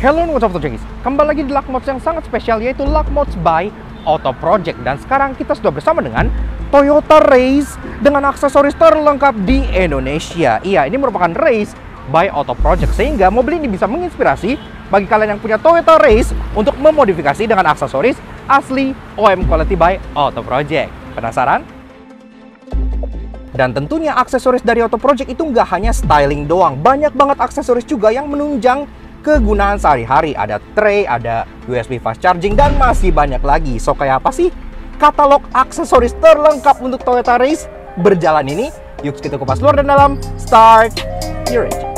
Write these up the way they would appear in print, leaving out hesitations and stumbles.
Hello, what's up guys? Kembali lagi di Luck Mods yang sangat spesial, yaitu Luck Mods by Auto Project. Dan sekarang kita sudah bersama dengan Toyota Race dengan aksesoris terlengkap di Indonesia. Iya, ini merupakan Race by Auto Project, sehingga mobil ini bisa menginspirasi bagi kalian yang punya Toyota Race untuk memodifikasi dengan aksesoris asli OEM Quality by Auto Project. Penasaran? Dan tentunya aksesoris dari Auto Project itu nggak hanya styling doang. Banyak banget aksesoris juga yang menunjang kegunaan sehari-hari. Ada tray, ada USB fast charging, dan masih banyak lagi. So, kayak apa sih katalog aksesoris terlengkap untuk Toyota Race berjalan ini? Yuk kita kupas luar dan dalam. Start your engine.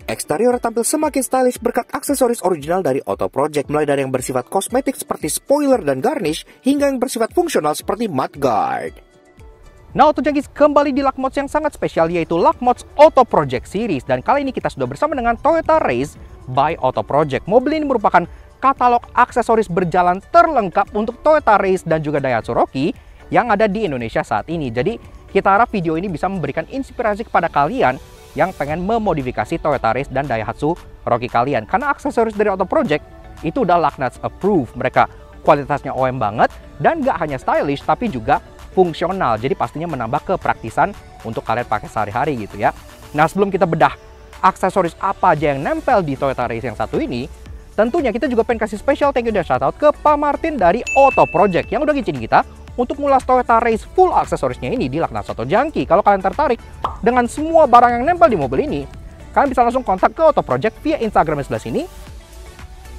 Eksterior tampil semakin stylish berkat aksesoris original dari Auto Project, mulai dari yang bersifat kosmetik seperti spoiler dan garnish, hingga yang bersifat fungsional seperti mudguard. Nah, Auto Junkies, kembali di Luck Mods yang sangat spesial, yaitu Luck Mods Auto Project Series. Dan kali ini kita sudah bersama dengan Toyota Race by Auto Project. Mobil ini merupakan katalog aksesoris berjalan terlengkap untuk Toyota Race dan juga Daihatsu Rocky yang ada di Indonesia saat ini. Jadi, kita harap video ini bisa memberikan inspirasi kepada kalian yang pengen memodifikasi Toyota Race dan Daihatsu Rocky kalian. Karena aksesoris dari Auto Project itu udah Luck Nuts approved. Mereka kualitasnya OEM banget dan gak hanya stylish tapi juga fungsional. Jadi pastinya menambah kepraktisan untuk kalian pakai sehari-hari gitu ya. Nah, sebelum kita bedah aksesoris apa aja yang nempel di Toyota Race yang satu ini, tentunya kita juga pengen kasih special thank you dan shoutout ke Pak Martin dari Auto Project yang udah ngizinin kita untuk ngulas Toyota Race full aksesorisnya ini di Luck Nuts Auto Junkie. Kalau kalian tertarik dengan semua barang yang nempel di mobil ini, kalian bisa langsung kontak ke Auto Project via Instagram sebelah sini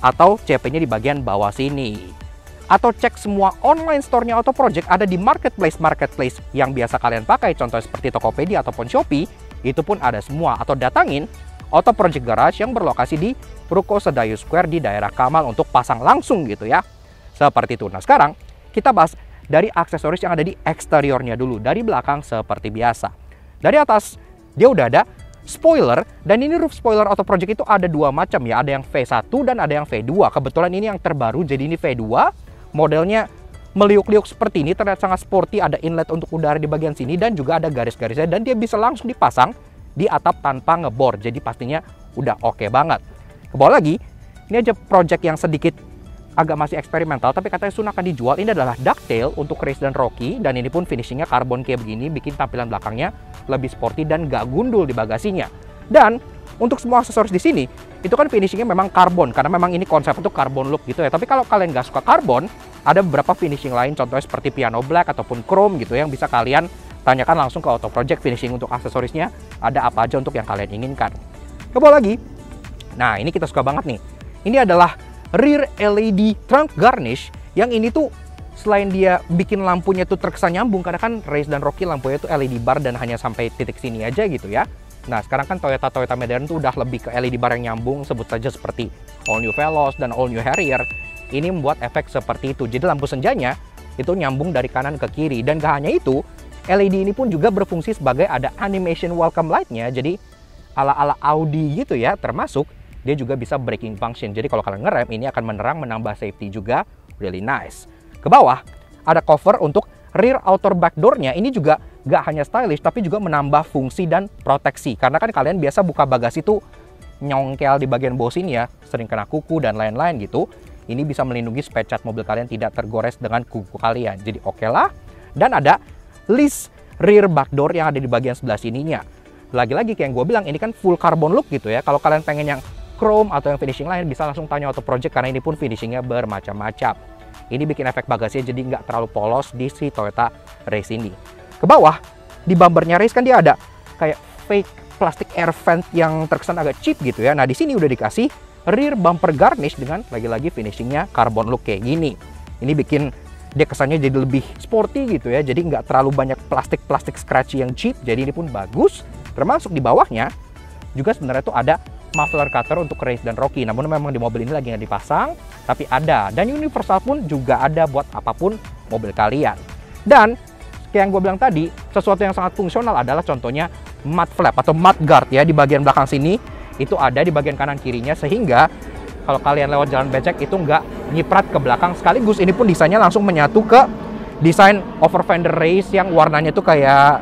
atau CP-nya di bagian bawah sini. Atau cek semua online store-nya Auto Project ada di marketplace yang biasa kalian pakai, contohnya seperti Tokopedia ataupun Shopee, itu pun ada semua. Atau datangin Auto Project Garage yang berlokasi di Ruko Sedayu Square di daerah Kamal untuk pasang langsung gitu ya. Seperti itu. Nah, sekarang kita bahas dari aksesoris yang ada di eksteriornya dulu. Dari belakang seperti biasa. Dari atas dia udah ada spoiler, dan ini roof spoiler Auto Project itu ada dua macam ya. Ada yang V1 dan ada yang V2. Kebetulan ini yang terbaru, jadi ini V2. Modelnya meliuk-liuk seperti ini, terlihat sangat sporty. Ada inlet untuk udara di bagian sini dan juga ada garis-garisnya, dan dia bisa langsung dipasang di atap tanpa ngebor. Jadi pastinya udah oke banget. Ke bawah lagi, ini aja project yang sedikit agak masih eksperimental, tapi katanya soon akan dijual. Ini adalah ducktail untuk Race dan Rocky, dan ini pun finishingnya karbon kayak begini, bikin tampilan belakangnya lebih sporty dan gak gundul di bagasinya. Dan untuk semua aksesoris di sini itu kan finishingnya memang karbon, karena memang ini konsep untuk karbon look gitu ya. Tapi kalau kalian gak suka karbon, ada beberapa finishing lain, contohnya seperti piano black ataupun chrome gitu, yang bisa kalian tanyakan langsung ke Auto Project finishing untuk aksesorisnya ada apa aja untuk yang kalian inginkan. Ke bawah lagi, nah ini kita suka banget nih. Ini adalah rear LED trunk garnish, yang ini tuh selain dia bikin lampunya tuh terkesan nyambung, karena kan Race dan Rocky lampunya tuh LED bar dan hanya sampai titik sini aja gitu ya. Nah, sekarang kan Toyota modern tuh udah lebih ke LED bar yang nyambung, sebut saja seperti All New Veloz dan All New Harrier. Ini membuat efek seperti itu. Jadi lampu senjanya itu nyambung dari kanan ke kiri, dan gak hanya itu, LED ini pun juga berfungsi sebagai ada animation welcome light-nya. Jadi ala-ala Audi gitu ya, termasuk dia juga bisa braking function. Jadi kalau kalian ngerem, ini akan menerang, menambah safety juga. Really nice. Ke bawah ada cover untuk rear outer back door-nya. Ini juga gak hanya stylish, tapi juga menambah fungsi dan proteksi. Karena kan kalian biasa buka bagasi tuh nyongkel di bagian bawah sini ya, sering kena kuku dan lain-lain gitu. Ini bisa melindungi spare cat mobil kalian tidak tergores dengan kuku kalian. Jadi oke lah. Dan ada list rear back door yang ada di bagian sebelah sininya. lagi-lagi kayak yang gue bilang, ini kan full carbon look gitu ya. Kalau kalian pengen yang chrome atau yang finishing lain, bisa langsung tanya Auto Project karena ini pun finishingnya bermacam-macam. Ini bikin efek bagasinya jadi nggak terlalu polos di si Toyota Race ini. Ke bawah, di bumpernya Race kan dia ada kayak fake plastik air vent yang terkesan agak cheap gitu ya. Nah, di sini udah dikasih rear bumper garnish dengan lagi-lagi finishingnya carbon look kayak gini. Ini bikin dia kesannya jadi lebih sporty gitu ya. Jadi nggak terlalu banyak plastik-plastik scratchy yang cheap. Jadi ini pun bagus. Termasuk di bawahnya juga sebenarnya tuh ada muffler cutter untuk Race dan Rocky. Namun memang di mobil ini lagi nggak dipasang, tapi ada. Dan universal pun juga ada buat apapun mobil kalian. Dan kayak yang gue bilang tadi, sesuatu yang sangat fungsional adalah contohnya mud flap atau mud guard ya di bagian belakang sini. Itu ada di bagian kanan kirinya, sehingga kalau kalian lewat jalan becek itu nggak nyiprat ke belakang. Sekaligus ini pun desainnya langsung menyatu ke desain over fender Race yang warnanya tuh kayak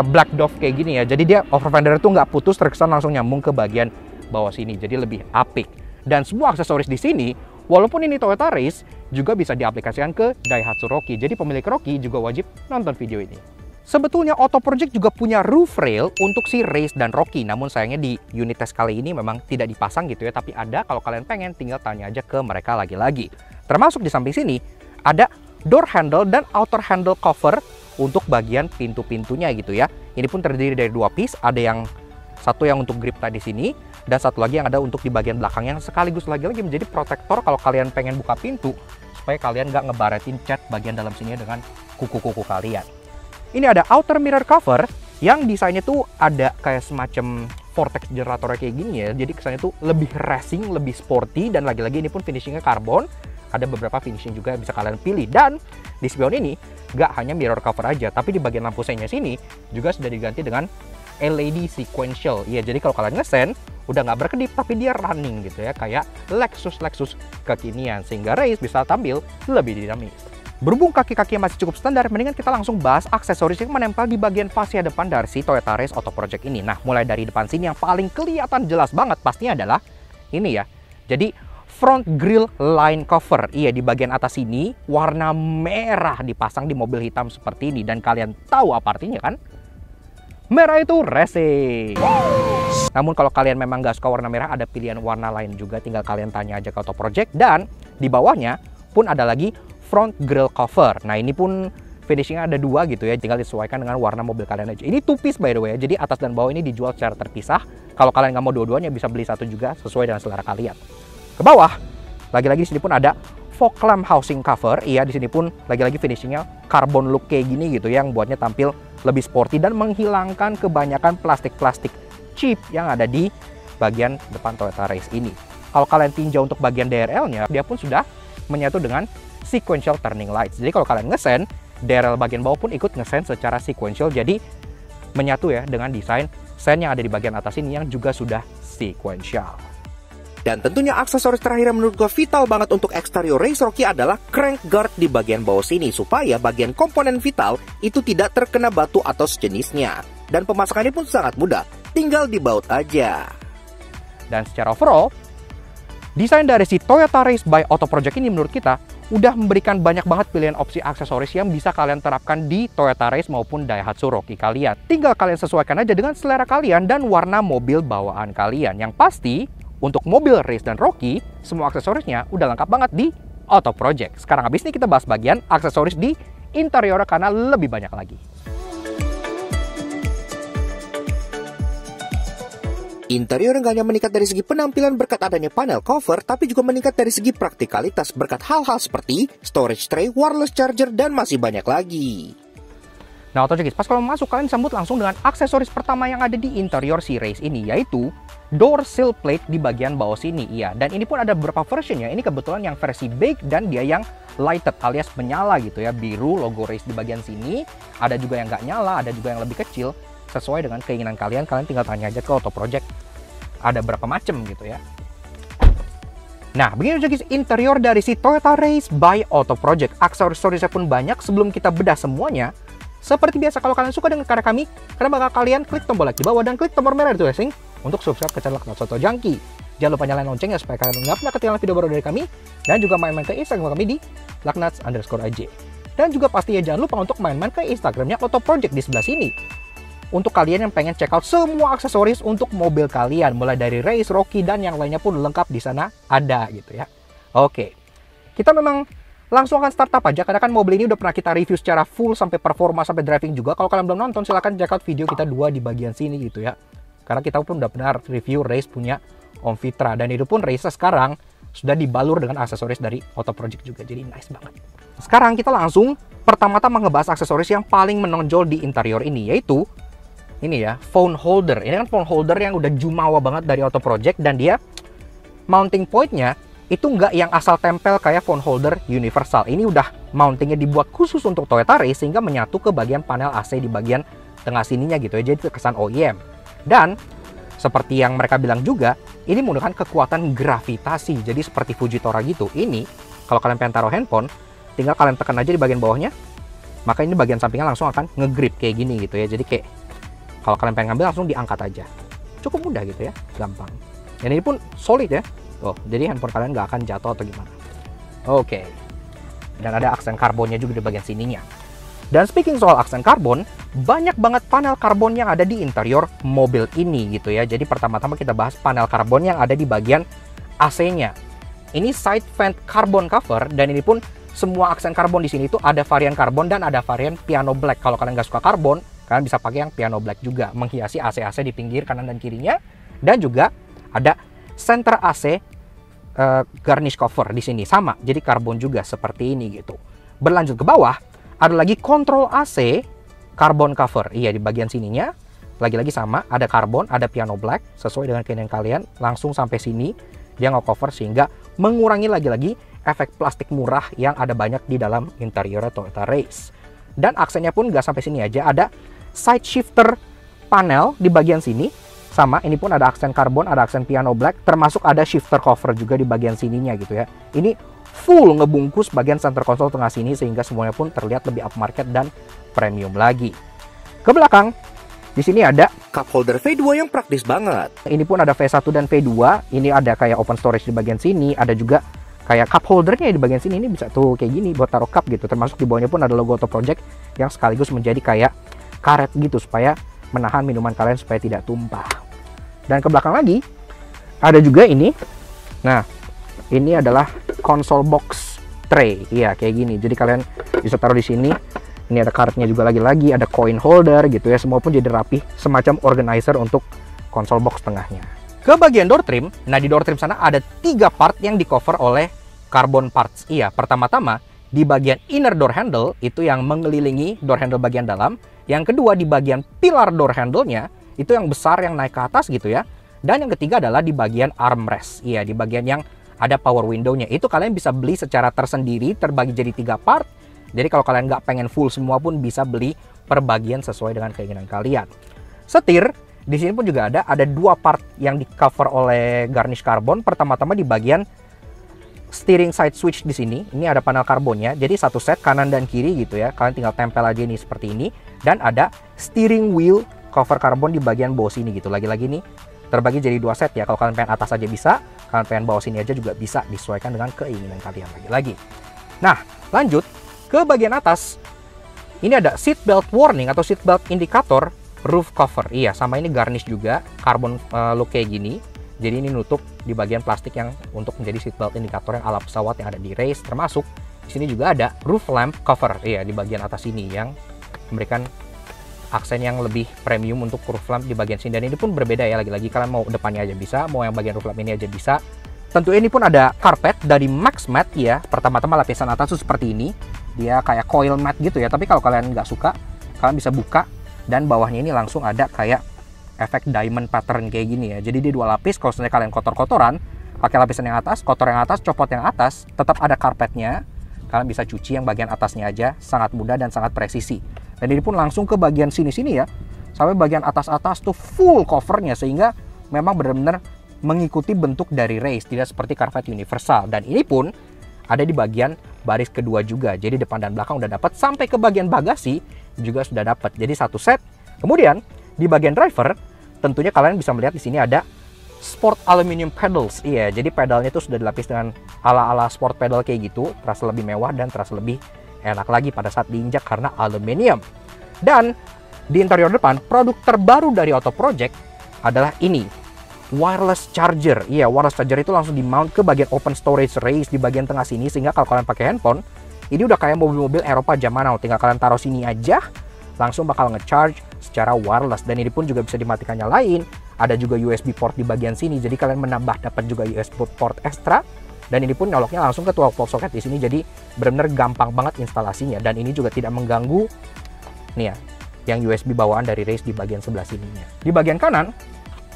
black dove kayak gini ya. Jadi dia over fender itu nggak putus, terkesan langsung nyambung ke bagian bawah sini. Jadi lebih apik. Dan semua aksesoris di sini, walaupun ini Toyota Race, juga bisa diaplikasikan ke Daihatsu Rocky. Jadi pemilik Rocky juga wajib nonton video ini. Sebetulnya Auto Project juga punya roof rail untuk si Race dan Rocky. Namun sayangnya di unit test kali ini memang tidak dipasang gitu ya. Tapi ada, kalau kalian pengen tinggal tanya aja ke mereka lagi-lagi. Termasuk di samping sini ada door handle dan outer handle cover untuk bagian pintu-pintunya gitu ya. Ini pun terdiri dari dua piece, ada yang satu yang untuk grip tadi sini dan satu lagi yang ada untuk di bagian belakang yang sekaligus lagi-lagi menjadi protektor kalau kalian pengen buka pintu supaya kalian nggak ngebaretin cat bagian dalam sini dengan kuku-kuku kalian. Ini ada outer mirror cover yang desainnya tuh ada kayak semacam vortex generatornya kayak gini ya. Jadi kesannya tuh lebih racing, lebih sporty, dan lagi-lagi ini pun finishingnya karbon. Ada beberapa finishing juga yang bisa kalian pilih. Dan di spion ini nggak hanya mirror cover aja, tapi di bagian lampu senya sini juga sudah diganti dengan LED sequential. Iya, jadi kalau kalian ngesen udah nggak berkedip tapi dia running gitu ya, kayak Lexus kekinian, sehingga Race bisa tampil lebih dinamis. Berhubung kaki-kaki yang masih cukup standar, mendingan kita langsung bahas aksesoris yang menempel di bagian fascia depan dari si Toyota Race Auto Project ini. Nah, mulai dari depan sini yang paling kelihatan jelas banget pastinya adalah ini ya. Jadi front grille line cover. Iya, di bagian atas sini warna merah dipasang di mobil hitam seperti ini. Dan kalian tahu apa artinya kan? Merah itu racing. Namun kalau kalian memang nggak suka warna merah, ada pilihan warna lain juga. Tinggal kalian tanya aja ke Auto Project. Dan di bawahnya pun ada lagi front grille cover. Nah, ini pun finishingnya ada dua gitu ya. Tinggal disesuaikan dengan warna mobil kalian aja. Ini two piece by the way. Jadi atas dan bawah ini dijual secara terpisah. Kalau kalian nggak mau dua-duanya, bisa beli satu juga sesuai dengan selera kalian. Ke bawah, lagi-lagi di sini pun ada fog lamp housing cover. Iya, di sini pun lagi-lagi finishingnya carbon look kayak gini gitu, yang buatnya tampil lebih sporty dan menghilangkan kebanyakan plastik-plastik cheap yang ada di bagian depan Toyota Race ini. Kalau kalian tinjau untuk bagian DRL-nya, dia pun sudah menyatu dengan sequential turning lights. Jadi kalau kalian ngesen, DRL bagian bawah pun ikut ngesen secara sequential. Jadi menyatu ya dengan desain sen yang ada di bagian atas ini yang juga sudah sequential. Dan tentunya aksesoris terakhir yang menurut gue vital banget untuk eksterior Race Rocky adalah crank guard di bagian bawah sini, supaya bagian komponen vital itu tidak terkena batu atau sejenisnya. Dan pemasangannya pun sangat mudah, tinggal dibaut aja. Dan secara overall, desain dari si Toyota Race by Auto Project ini menurut kita udah memberikan banyak banget pilihan opsi aksesoris yang bisa kalian terapkan di Toyota Race maupun Daihatsu Rocky kalian. Tinggal kalian sesuaikan aja dengan selera kalian dan warna mobil bawaan kalian. Yang pasti, untuk mobil Race dan Rocky, semua aksesorisnya udah lengkap banget di Auto Project. Sekarang habis ini kita bahas bagian aksesoris di interior karena lebih banyak lagi. Interior nggak hanya meningkat dari segi penampilan berkat adanya panel cover, tapi juga meningkat dari segi praktikalitas berkat hal-hal seperti storage tray, wireless charger, dan masih banyak lagi. Nah, Autojokers, pas kalau masuk kalian sambut langsung dengan aksesoris pertama yang ada di interior si Race ini, yaitu door sill plate di bagian bawah sini. Iya, dan ini pun ada beberapa versionnya. Ini kebetulan yang versi bake dan dia yang lighted alias menyala gitu ya, biru logo Race di bagian sini. Ada juga yang nggak nyala, ada juga yang lebih kecil. Sesuai dengan keinginan kalian, kalian tinggal tanya aja ke Auto Project. Ada berapa macam gitu ya. Nah, begini guys interior dari si Toyota Race by Auto Project. Aksesorisnya pun banyak. Sebelum kita bedah semuanya, seperti biasa kalau kalian suka dengan karya kami, kalian bakal kalian klik tombol like di bawah dan klik tombol merah itu racing untuk subscribe ke channel Laknat Soto Junkie. Jangan lupa nyalain loncengnya supaya kalian nggak pernah ketinggalan video baru dari kami, dan juga main-main ke Instagram kami di laknats_aj. Dan juga pastinya jangan lupa untuk main-main ke Instagramnya Auto Project di sebelah sini. untuk kalian yang pengen check out semua aksesoris untuk mobil kalian, mulai dari race, Rocky, dan yang lainnya pun lengkap di sana ada gitu ya. Oke, kita memang langsung akan start up aja, karena kan mobil ini udah pernah kita review secara full sampai performa, sampai driving juga. Kalau kalian belum nonton, silahkan check out video kita 2 di bagian sini gitu ya. Karena kita pun udah benar review race punya Om Fitra, dan itu pun race sekarang sudah dibalur dengan aksesoris dari Auto Project juga, jadi nice banget. Sekarang kita langsung pertama-tama ngebahas aksesoris yang paling menonjol di interior ini, yaitu ini ya, phone holder. Ini kan phone holder yang udah jumawa banget dari Auto Project, dan dia mounting point-nya itu nggak yang asal tempel kayak phone holder universal. Ini udah mountingnya dibuat khusus untuk Toyota Race, sehingga menyatu ke bagian panel AC di bagian tengah sininya gitu ya, jadi terkesan OEM. Dan seperti yang mereka bilang juga, ini menggunakan kekuatan gravitasi, jadi seperti Fujitora gitu. Ini kalau kalian pengen taruh handphone, tinggal kalian tekan aja di bagian bawahnya, maka ini bagian sampingnya langsung akan nge-grip kayak gini gitu ya. Jadi kayak kalau kalian pengen ngambil, langsung diangkat aja. Cukup mudah gitu ya, gampang. Dan ini pun solid ya. Oh, jadi handphone kalian nggak akan jatuh atau gimana. Oke. Dan ada aksen karbonnya juga di bagian sininya. Dan speaking soal aksen karbon, banyak banget panel karbon yang ada di interior mobil ini gitu ya. Jadi pertama-tama kita bahas panel karbon yang ada di bagian AC-nya. Ini side vent carbon cover, dan ini pun semua aksen karbon di sini itu ada varian karbon dan ada varian piano black. Kalau kalian nggak suka karbon, kalian bisa pakai yang piano black juga, menghiasi AC-AC di pinggir kanan dan kirinya. Dan juga ada center AC garnish cover di sini, sama, jadi karbon juga seperti ini gitu. Berlanjut ke bawah, ada lagi kontrol AC carbon cover. Iya, di bagian sininya lagi-lagi sama, ada karbon, ada piano black sesuai dengan keinginan kalian. Langsung sampai sini dia nge-cover, sehingga mengurangi lagi-lagi efek plastik murah yang ada banyak di dalam interior Toyota Race. Dan aksennya pun nggak sampai sini aja, ada side shifter panel di bagian sini. Sama, ini pun ada aksen karbon, ada aksen piano black, termasuk ada shifter cover juga di bagian sininya gitu ya. Ini full ngebungkus bagian center console tengah sini, sehingga semuanya pun terlihat lebih upmarket dan premium lagi. Ke belakang, di sini ada cup holder V2 yang praktis banget. Ini pun ada V1 dan V2. Ini ada kayak open storage di bagian sini, ada juga kayak cup holdernya di bagian sini. Ini bisa tuh kayak gini buat taruh cup gitu. Termasuk di bawahnya pun ada logo Auto Project yang sekaligus menjadi kayak karet gitu, supaya menahan minuman kalian supaya tidak tumpah. Dan ke belakang lagi ada juga ini. Nah, ini adalah console box tray. Iya, kayak gini. Jadi kalian bisa taruh di sini. Ini ada karetnya juga, lagi-lagi ada coin holder gitu ya. Semua pun jadi rapih, semacam organizer untuk console box tengahnya. Ke bagian door trim. Nah, di door trim sana ada 3 part yang di cover oleh carbon parts. Iya, pertama-tama di bagian inner door handle, itu yang mengelilingi door handle bagian dalam. Yang kedua di bagian pilar door handle-nya, itu yang besar yang naik ke atas gitu ya. Dan yang ketiga adalah di bagian armrest. Iya, di bagian yang ada power window-nya. Itu kalian bisa beli secara tersendiri, terbagi jadi 3 part. Jadi kalau kalian nggak pengen full semua pun bisa beli per bagian sesuai dengan keinginan kalian. Setir, di sini pun juga ada 2 part yang di cover oleh garnish carbon. Pertama-tama di bagian steering side switch di sini. Ini ada panel karbonnya. Jadi satu set kanan dan kiri gitu ya. Kalian tinggal tempel aja ini seperti ini. Dan ada steering wheel cover karbon di bagian bawah sini gitu. Lagi-lagi nih terbagi jadi 2 set ya. Kalau kalian pengen atas aja bisa, kalian pengen bawah sini aja juga bisa, disesuaikan dengan keinginan kalian lagi-lagi. Nah, lanjut ke bagian atas. Ini ada seat belt warning atau seat belt indicator roof cover. Iya, sama ini garnish juga, karbon look kayak gini. Jadi ini nutup di bagian plastik yang untuk menjadi seat belt indikator yang ala pesawat yang ada di race. Termasuk di sini juga ada roof lamp cover. Iya, di bagian atas ini yang memberikan aksen yang lebih premium untuk roof lamp di bagian sini. Dan ini pun berbeda ya, lagi-lagi kalian mau depannya aja bisa, mau yang bagian roof lamp ini aja bisa. Tentu ini pun ada carpet dari Max Mat ya. Pertama-tama lapisan atas tuh seperti ini, dia kayak coil mat gitu ya. Tapi kalau kalian nggak suka, kalian bisa buka, dan bawahnya ini langsung ada kayak efek diamond pattern kayak gini ya. Jadi dia 2 lapis. Kalau misalnya kalian kotor-kotoran, pakai lapisan yang atas, kotor yang atas, copot yang atas, tetap ada karpetnya. Kalian bisa cuci yang bagian atasnya aja, sangat mudah dan sangat presisi. Dan ini pun langsung ke bagian sini-sini ya, sampai bagian atas-atas tuh full covernya, sehingga memang benar-benar mengikuti bentuk dari race, tidak seperti Corvette universal. Dan ini pun ada di bagian baris kedua juga, jadi depan dan belakang udah dapat, sampai ke bagian bagasi juga sudah dapat. Jadi satu set. Kemudian di bagian driver, tentunya kalian bisa melihat di sini ada sport aluminium pedals. Iya, jadi pedalnya itu sudah dilapis dengan ala-ala sport pedal kayak gitu, terasa lebih mewah dan terasa lebih enak lagi pada saat diinjak karena aluminium. Dan di interior depan, produk terbaru dari Auto Project adalah ini, wireless charger. Iya, wireless charger itu langsung di-mount ke bagian open storage race di bagian tengah sini, sehingga kalau kalian pakai handphone, ini udah kayak mobil-mobil Eropa zaman now. Tinggal kalian taruh sini aja, langsung bakal nge-charge secara wireless. Dan ini pun juga bisa dimatikan nyalain. Ada juga USB port di bagian sini, jadi kalian dapat juga USB port ekstra. Dan ini pun nyoloknya langsung ke 12 volt socket di sini, jadi benar-benar gampang banget instalasinya. Dan ini juga tidak mengganggu nih ya, yang USB bawaan dari race di bagian sebelah sininya. Di bagian kanan,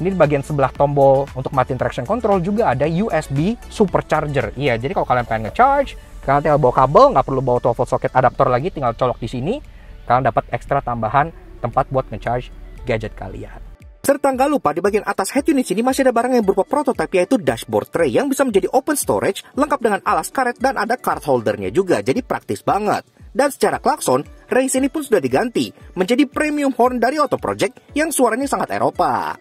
ini di bagian sebelah tombol untuk matiin traction control juga ada USB supercharger. Iya, jadi kalau kalian pengen nge-charge, kalian tinggal bawa kabel, nggak perlu bawa 12 volt socket adapter lagi, tinggal colok di sini, kalian dapat ekstra tambahan tempat buat nge-charge gadget kalian. Serta nggak lupa di bagian atas head unit sini masih ada barang yang berupa prototipe, yaitu dashboard tray yang bisa menjadi open storage, lengkap dengan alas karet dan ada card holdernya juga, jadi praktis banget. Dan secara klakson, race ini pun sudah diganti menjadi premium horn dari Auto Project yang suaranya sangat Eropa.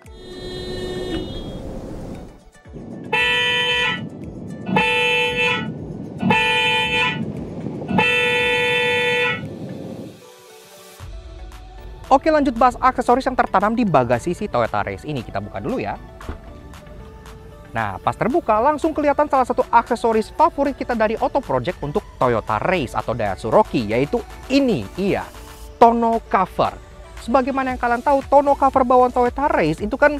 Oke, lanjut bahas aksesoris yang tertanam di bagasi si Toyota Race ini. Kita buka dulu ya. Nah, pas terbuka langsung kelihatan salah satu aksesoris favorit kita dari Auto Project untuk Toyota Race atau Daihatsu Rocky, yaitu ini, iya, tonneau cover. Sebagaimana yang kalian tahu, tonneau cover bawaan Toyota Race itu kan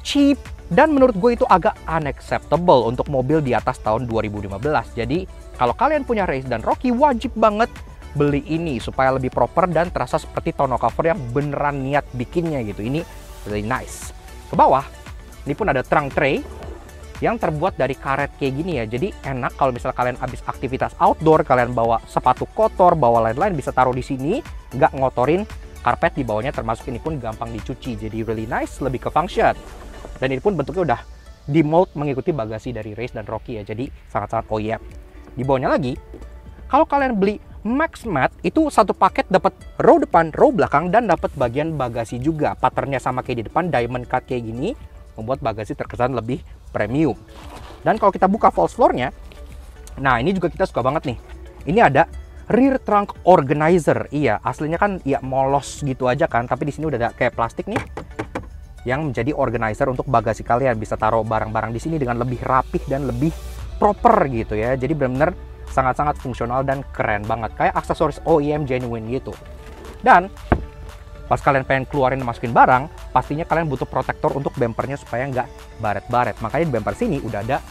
cheap dan menurut gue itu agak unacceptable untuk mobil di atas tahun 2015. Jadi, kalau kalian punya Race dan Rocky, wajib banget beli ini supaya lebih proper dan terasa seperti tonneau cover yang beneran niat bikinnya gitu. Ini really nice. Ke bawah, ini pun ada trunk tray yang terbuat dari karet kayak gini ya. Jadi enak kalau misalnya kalian habis aktivitas outdoor, kalian bawa sepatu kotor, bawa lain-lain, bisa taruh di sini, nggak ngotorin karpet di bawahnya, termasuk ini pun gampang dicuci. Jadi really nice, lebih ke function. Dan ini pun bentuknya udah di mold mengikuti bagasi dari Race dan Rocky ya. Jadi sangat-sangat OEM. Di bawahnya lagi, kalau kalian beli Max Mat itu satu paket dapat row depan, row belakang, dan dapat bagian bagasi juga. Patternnya sama kayak di depan, diamond cut kayak gini, membuat bagasi terkesan lebih premium. Dan kalau kita buka false floor-nya, nah ini juga kita suka banget nih. Ini ada rear trunk organizer. Iya, aslinya kan ya molos gitu aja kan, tapi di sini udah ada kayak plastik nih yang menjadi organizer untuk bagasi kalian. Bisa taruh barang-barang di sini dengan lebih rapih dan lebih proper gitu ya. Jadi benar-benar sangat-sangat fungsional dan keren banget, kayak aksesoris OEM genuine gitu. Dan pas kalian pengen keluarin dan masukin barang, pastinya kalian butuh protektor untuk bumpernya supaya nggak baret-baret. Makanya di bumper sini udah ada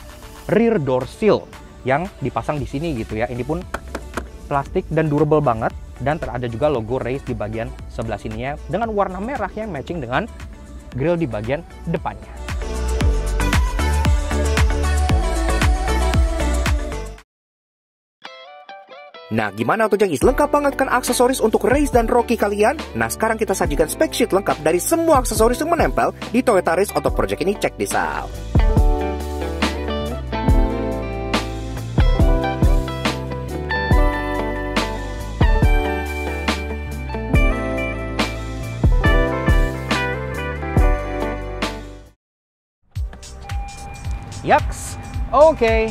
rear door seal yang dipasang di sini gitu ya. Ini pun plastik dan durable banget, dan ada juga logo Race di bagian sebelah sininya dengan warna merah yang matching dengan grill di bagian depannya. Nah, gimana tuh Jangis? Lengkap banget kan aksesoris untuk Race dan Rocky kalian? Nah, sekarang kita sajikan spec sheet lengkap dari semua aksesoris yang menempel di Toyota Race Auto Project ini. Check this out. Yaks, oke.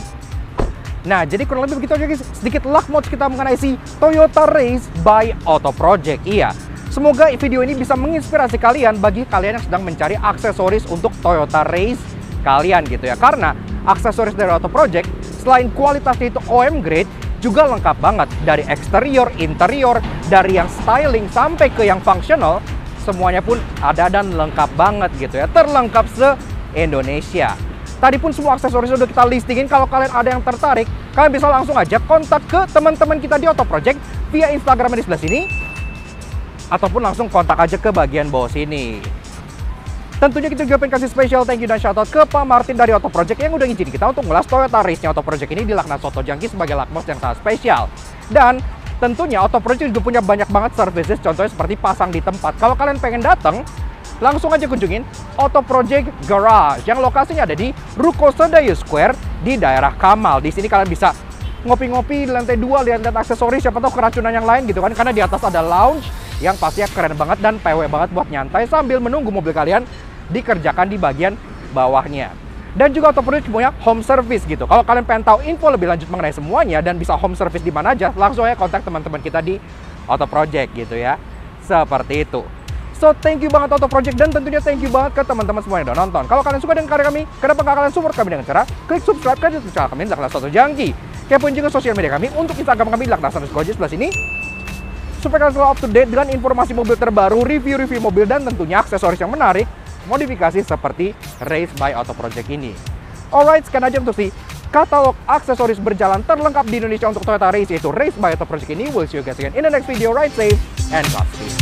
Nah, jadi kurang lebih begitu aja guys, sedikit lakmot kita mengenai si Toyota Race by Auto Project. Iya, semoga video ini bisa menginspirasi kalian bagi kalian yang sedang mencari aksesoris untuk Toyota Race kalian gitu ya. Karena aksesoris dari Auto Project, selain kualitasnya itu OEM grade, juga lengkap banget. Dari eksterior, interior, dari yang styling sampai ke yang functional, semuanya pun ada dan lengkap banget gitu ya. Terlengkap se-Indonesia. Tadi pun semua aksesoris udah kita listingin. Kalau kalian ada yang tertarik, kalian bisa langsung aja kontak ke teman-teman kita di Auto Project via Instagram di sebelah sini, ataupun langsung kontak aja ke bagian bawah sini. Tentunya kita juga pengen kasih special thank you dan shoutout ke Pak Martin dari Auto Project yang udah ngizinin kita untuk ngulas Toyota Race-nya Auto Project ini di Laknat Soto Jangki sebagai lakmos yang sangat spesial. Dan tentunya Auto Project juga punya banyak banget services, contohnya seperti pasang di tempat. Kalau kalian pengen datang, langsung aja kunjungin Auto Project Garage yang lokasinya ada di Ruko Sedayu Square di daerah Kamal. Di sini kalian bisa ngopi-ngopi di lantai 2, lihat-lihat aksesoris, siapa tahu keracunan yang lain gitu kan. Karena di atas ada lounge yang pastinya keren banget dan PW banget buat nyantai sambil menunggu mobil kalian dikerjakan di bagian bawahnya. Dan juga Auto Project punya home service gitu. Kalau kalian pengen tahu info lebih lanjut mengenai semuanya dan bisa home service di mana aja, langsung aja kontak teman-teman kita di Auto Project gitu ya. Seperti itu. So, thank you banget Auto Project, dan tentunya thank you banget ke teman-teman semua yang udah nonton. Kalau kalian suka dengan karya kami, kenapa nggak kalian support kami dengan cara klik subscribe ke YouTube channel kami, Zaklas Auto Junkie. Kepoin juga sosial media kami untuk Instagram kami, @laknas_goji sebelah sini, supaya kalian selalu up to date dengan informasi mobil terbaru, review-review mobil, dan tentunya aksesoris yang menarik, modifikasi seperti Race by Auto Project ini. Alright, sekian aja untuk si katalog aksesoris berjalan terlengkap di Indonesia untuk Toyota Race, yaitu Race by Auto Project ini. We'll see you guys again in the next video. Ride safe and Godspeed.